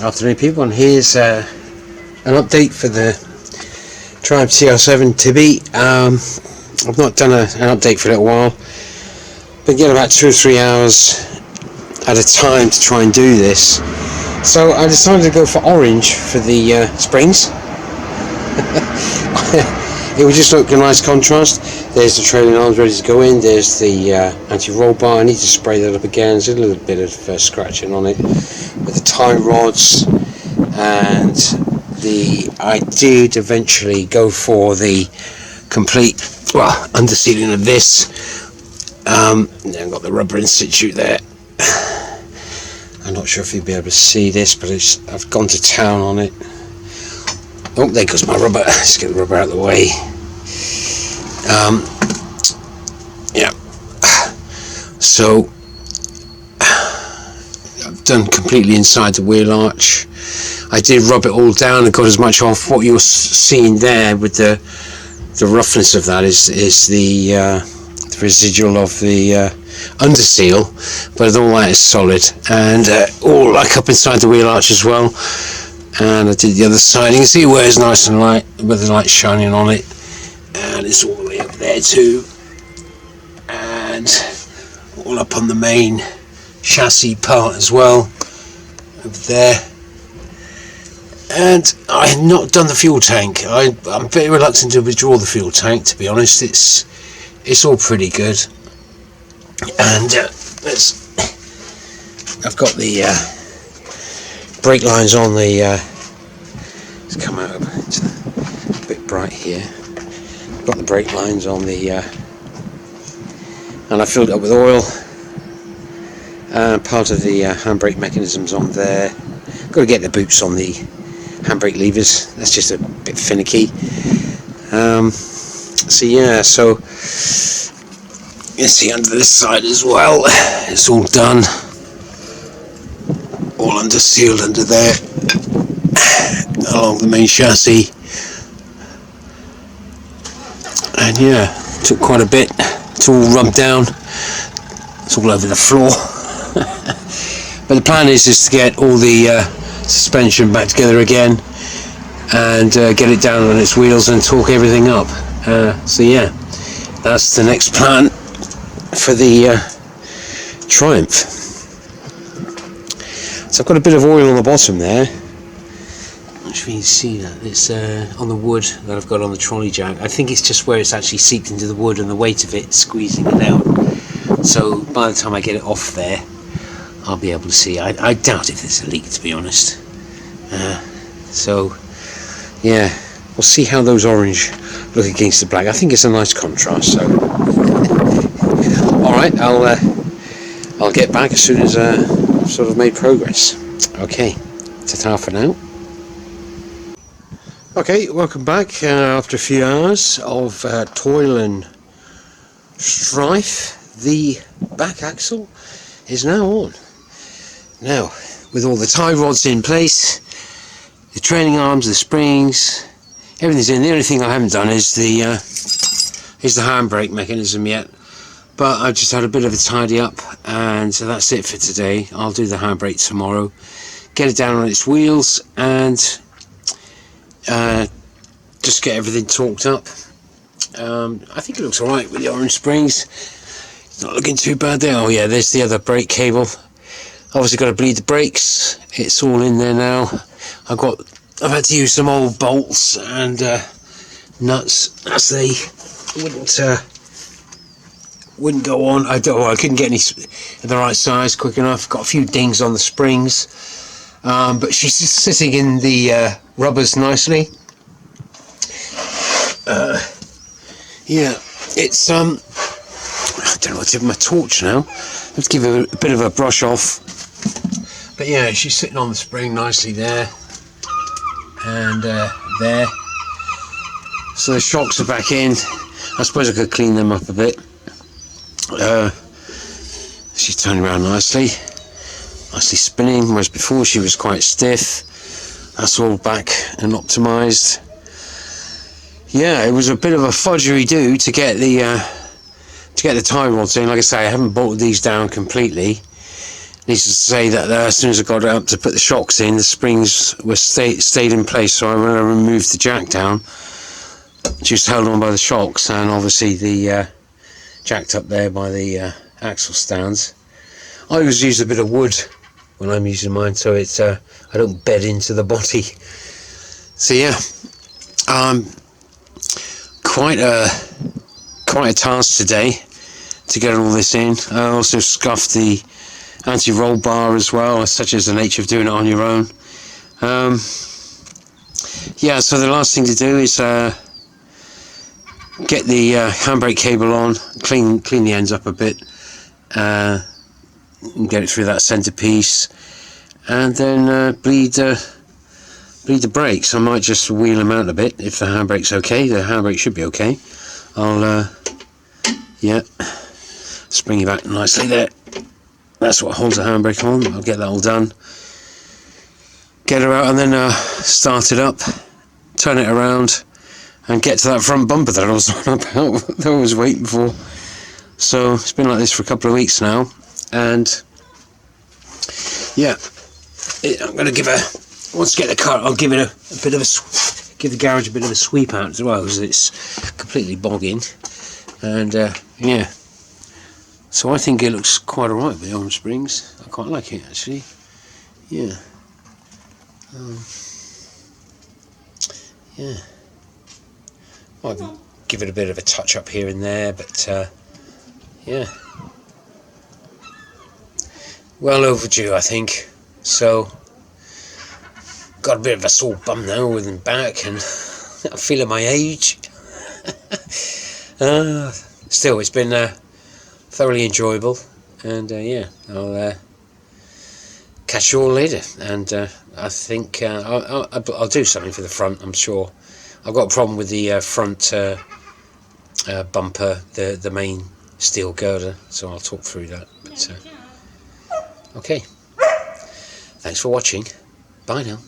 Afternoon people, and here's an update for the Triumph TR7 Tibi. I've not done an update for a little while. Been getting about 2 or 3 hours at a time to try and do this. So I decided to go for orange for the springs. It would just look a nice contrast. There's the trailing arms ready to go in. There's the anti-roll bar. I need to spray that up again. There's a little bit of scratching on it with the tie rods, and I did eventually go for the complete undersealing of this. I've got the rubber in situ there. I'm not sure if you'll be able to see this, but I've gone to town on it. Oh, there goes my rubber. Let's get the rubber out of the way. Yeah. So I've done completely inside the wheel arch. I did rub it all down and got as much off. What you're seeing there with the roughness of that is the residual of the underseal, but all that is solid, and all like up inside the wheel arch as well. And I did the other side. You can see where it's nice and light with the light shining on it, and it's all the way up there too, and all up on the main chassis part as well over there. And I had not done the fuel tank. I'm very reluctant to withdraw the fuel tank, to be honest. It's all pretty good, and I've got the brake lines on the let's come out it's a bit bright here. Got the brake lines on the and I filled it up with oil, and part of the handbrake mechanisms on there. Got to get the boots on the handbrake levers. That's just a bit finicky. So you see under this side as well, it's all done, all under sealed under there along the main chassis, and yeah, took quite a bit to all rub down. It's all over the floor. But the plan is to get all the suspension back together again, and get it down on its wheels and torque everything up. So yeah, that's the next plan for the Triumph. So I've got a bit of oil on the bottom there. I'm not sure you can see that. It's on the wood that I've got on the trolley jack. I think it's just where it's actually seeped into the wood and the weight of it squeezing it out. So by the time I get it off there, I'll be able to see. I doubt if there's a leak, to be honest. So yeah, we'll see how those orange look against the black. I think it's a nice contrast. So alright, I'll get back as soon as I've sort of made progress. Okay, ta-ta for now. Okay, welcome back after a few hours of toil and strife. The back axle is now on. Now, with all the tie rods in place, the trailing arms, the springs, everything's in. The only thing I haven't done is the handbrake mechanism yet, but I've just had a bit of a tidy up, and so that's it for today. I'll do the handbrake tomorrow, get it down on its wheels, and just get everything torqued up. I think it looks alright with the orange springs. It's not looking too bad there. Oh yeah, there's the other brake cable. Obviously got to bleed the brakes. It's all in there now. I've had to use some old bolts and nuts, as they wouldn't go on. I couldn't get any at the right size quick enough. Got a few dings on the springs, but she's just sitting in the rubbers nicely. Yeah, it's I don't know what to do with my torch now. Let's give her a bit of a brush off. But yeah, she's sitting on the spring nicely there, and there. So the shocks are back in. I suppose I could clean them up a bit. She's turning around nicely spinning, whereas before she was quite stiff. That's all back and optimised. Yeah, it was a bit of a fudgery-do to get the tie rods in. Like I say, I haven't bolted these down completely. Needs to say that as soon as I got it up to put the shocks in, the springs were stayed in place. So when I removed the jack down, just held on by the shocks, and obviously the jacked up there by the axle stands. I always use a bit of wood when I'm using mine, so it's I don't bed into the body. So yeah, quite a task today to get all this in. I also scuffed the anti-roll bar as well, such as the nature of doing it on your own. Yeah, so the last thing to do is get the handbrake cable on, clean the ends up a bit, and get it through that centerpiece, and then bleed the brakes. I might just wheel them out a bit if the handbrake's okay. The handbrake should be okay. I'll yeah, spring it back nicely there. That's what holds the handbrake on. I'll get that all done, get her out, and then start it up, turn it around, and get to that front bumper that I was on about, that I was waiting for. So it's been like this for a couple of weeks now, and yeah, I'm going to give once I get the car, I'll give it a bit of give the garage a bit of a sweep out as well, because it's completely bogging, and yeah. So I think it looks quite alright with the arm springs. I quite like it actually. Yeah. Yeah. Might give it a bit of a touch up here and there, but yeah. Well overdue, I think. So got a bit of a sore bum now with my back, and I'm feeling my age. Still, it's been thoroughly enjoyable, and yeah, I'll catch you all later. And I think I'll do something for the front, I'm sure. I've got a problem with the front bumper, the main steel girder, so I'll talk through that. But okay, thanks for watching. Bye now.